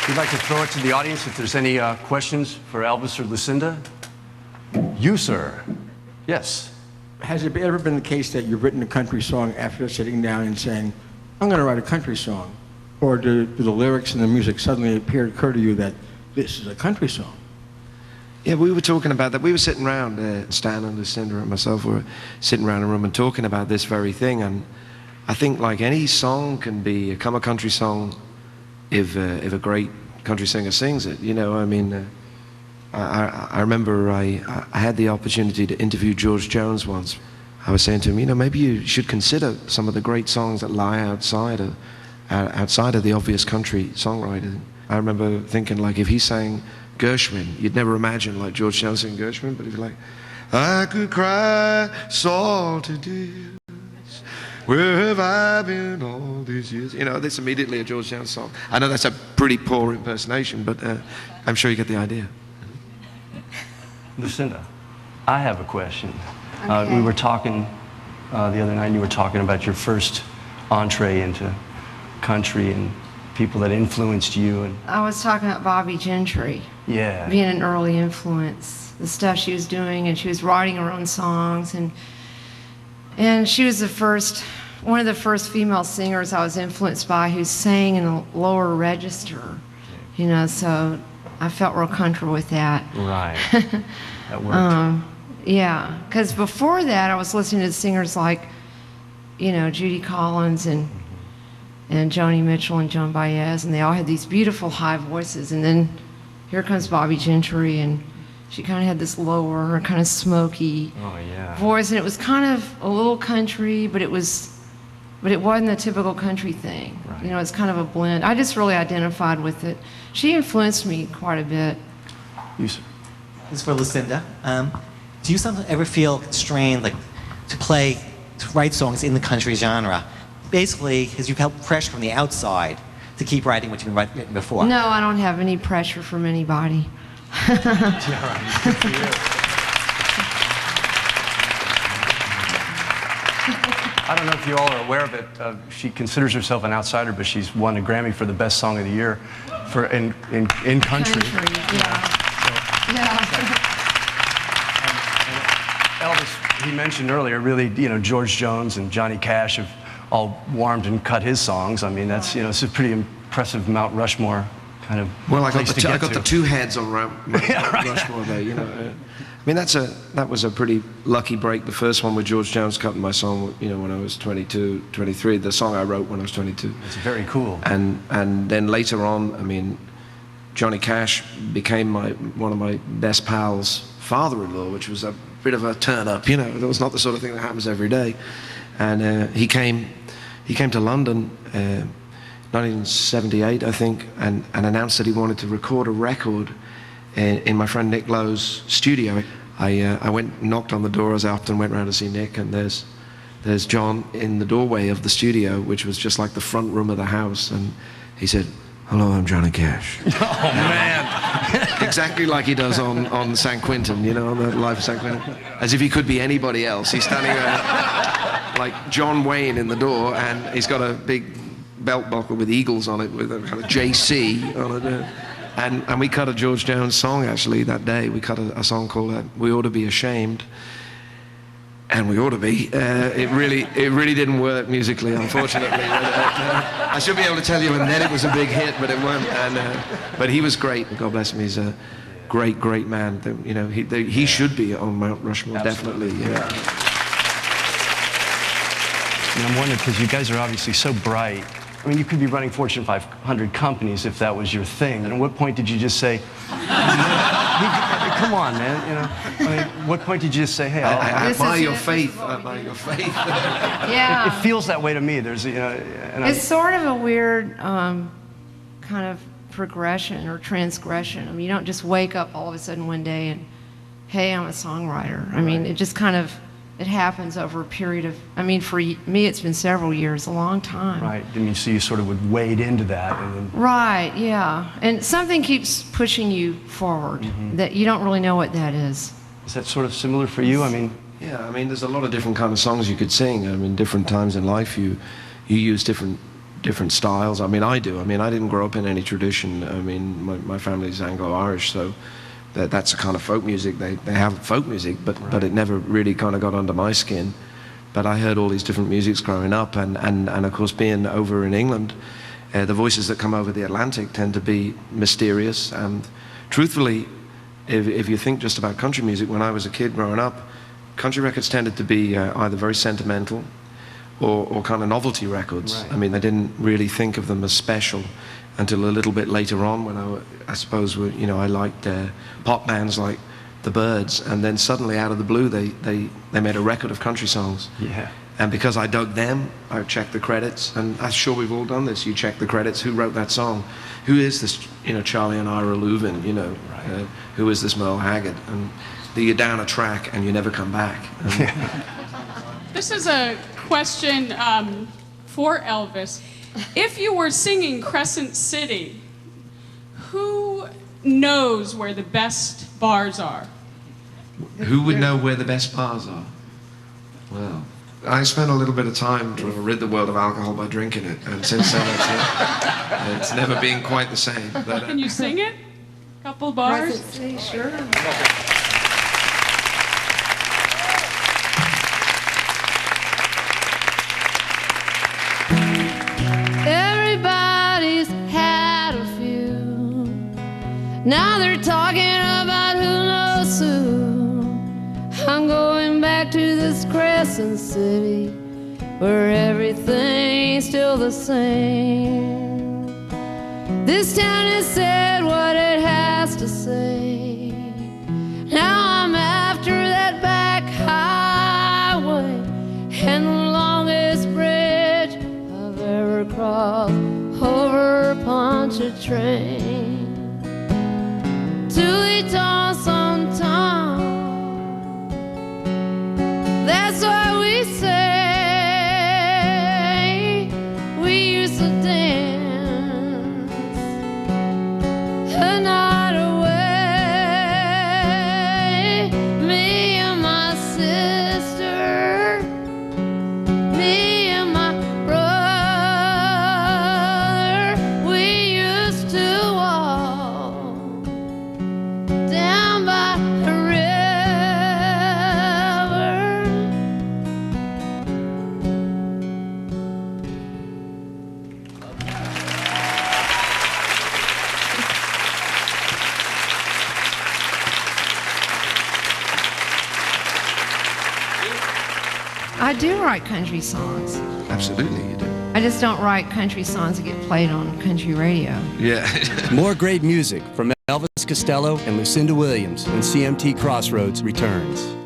We'd like to throw it to the audience if there's any questions for Elvis or Lucinda. You, sir. Yes. Has it ever been the case that you've written a country song after sitting down and saying, I'm going to write a country song? Or do the lyrics and the music suddenly occur to you that this is a country song? Yeah, we were talking about that. We were sitting around, Stan and Lucinda and myself were sitting around a room and talking about this very thing. And I think like any song can become a country song if a great country singer sings it. You know, I mean, I remember I had the opportunity to interview George Jones once. I was saying to him, you know, maybe you should consider some of the great songs that lie outside of the obvious country songwriting. I remember thinking, like, if he sang Gershwin, you'd never imagine like George Jones singing Gershwin, but he'd be like, I could cry salty tears, where have I been all these years? You know, that's immediately a George Jones song. I know that's a pretty poor impersonation, but I'm sure you get the idea. Lucinda, I have a question. Okay. We were talking the other night, and you were talking about your first entree into country and people that influenced you. And I was talking about Bobby Gentry. Yeah. Being an early influence. The stuff she was doing, and she was writing her own songs, and she was one of the first female singers I was influenced by who sang in a lower register. You know, so I felt real comfortable with that. Right. That worked. Yeah, because before that I was listening to singers like, you know, Judy Collins and Joni Mitchell and Joan Baez, and they all had these beautiful high voices. And then here comes Bobby Gentry, and she kind of had this lower, kind of smoky voice, and it was kind of a little country, but it wasn't a typical country thing. Right. You know, it's kind of a blend. I just really identified with it. She influenced me quite a bit. You, sir. This is for Lucinda. Do you sometimes ever feel constrained, like, to write songs in the country genre? Basically, because you felt pressure from the outside to keep writing what you've been written before. No, I don't have any pressure from anybody. Yeah, right. Good for you. I don't know if you all are aware of it. She considers herself an outsider, but she's won a Grammy for the best song of the year in country. Elvis, he mentioned earlier, really, you know, George Jones and Johnny Cash have all warmed and cut his songs. I mean, that's, you know, it's a pretty impressive Mount Rushmore kind of Well, I got place the two heads on Mount Rushmore there, you know. I mean, that was a pretty lucky break. The first one with George Jones cutting my song, you know, when I was 22, 23. The song I wrote when I was 22. It's very cool. And then later on, I mean, Johnny Cash became one of my best pals' father-in-law, which was a bit of a turn-up, you know. It was not the sort of thing that happens every day. And he came to London, 1978, I think, and announced that he wanted to record a record in my friend Nick Lowe's studio. I went and knocked on the door, as I often went round to see Nick, and there's John in the doorway of the studio, which was just like the front room of the house, and he said, "Hello, I'm Johnny Cash." Oh, man. Exactly like he does on San Quentin, you know, on the Life of San Quentin. As if he could be anybody else. He's standing there like John Wayne in the door, and he's got a big belt buckle with eagles on it, with a kind of JC on it. And we cut a George Jones song, actually, that day. We cut a song called We Ought to Be Ashamed. And we ought to be. It really didn't work musically, unfortunately. I should be able to tell you, and then it was a big hit, but it weren't. But he was great. God bless him. He's a great, great man. You know, he should be on Mount Rushmore, Absolutely. definitely. Yeah. And I'm wondering, because you guys are obviously so bright. I mean, you could be running Fortune 500 companies if that was your thing. And at what point did you just say, come on, man, you know? I mean, what point did you just say, hey, I admire your faith. I admire your faith. Yeah. It feels that way to me. There's, you know, it's sort of a weird kind of progression or transgression. I mean, you don't just wake up all of a sudden one day and, hey, I'm a songwriter. I mean, it just kind of, it happens over a period of, I mean, for me, it's been several years, a long time. Right. I mean, so you sort of would wade into that. And then... Right, yeah. And something keeps pushing you forward that you don't really know what that is. Is that sort of similar for you? I mean... Yeah, I mean, there's a lot of different kind of songs you could sing. I mean, different times in life, you use different different styles. I mean, I do. I mean, I didn't grow up in any tradition. I mean, my family's Anglo-Irish, so that's a kind of folk music. They have folk music, but it never really kind of got under my skin. But I heard all these different musics growing up, and of course, being over in England, the voices that come over the Atlantic tend to be mysterious. And truthfully, if you think just about country music, when I was a kid growing up, country records tended to be either very sentimental or kind of novelty records. Right. I mean, I didn't really think of them as special until a little bit later on, when I suppose, you know, I liked pop bands like the Byrds, and then suddenly out of the blue they made a record of country songs. Yeah. And because I dug them, I checked the credits, and I'm sure we've all done this. You check the credits, who wrote that song? Who is this, you know, Charlie and Ira Louvin, you know? Right. Who is this Merle Haggard? And you're down a track and you never come back. This is a question for Elvis. If you were singing Crescent City, who knows where the best bars are? Who would know where the best bars are? Well, I spent a little bit of time trying to rid the world of alcohol by drinking it, and since then it's never been quite the same. But, Can you sing it? Couple bars? Sure. Everybody's had a few. Now they're talking about who knows who. I'm going back to this Crescent City where everything's still the same. This town has said what it has to say. Now I'm after that back highway and the longest bridge I've ever crossed over a Pontchartrain. Till they toss on Tom. That's why we say we used to dance a night away. Me and my sister, me and my brother, we used to walk down by the river. I do write country songs. absolutely, you do. I just don't write country songs that get played on country radio. Yeah. More great music from Elvis Costello and Lucinda Williams when CMT Crossroads returns.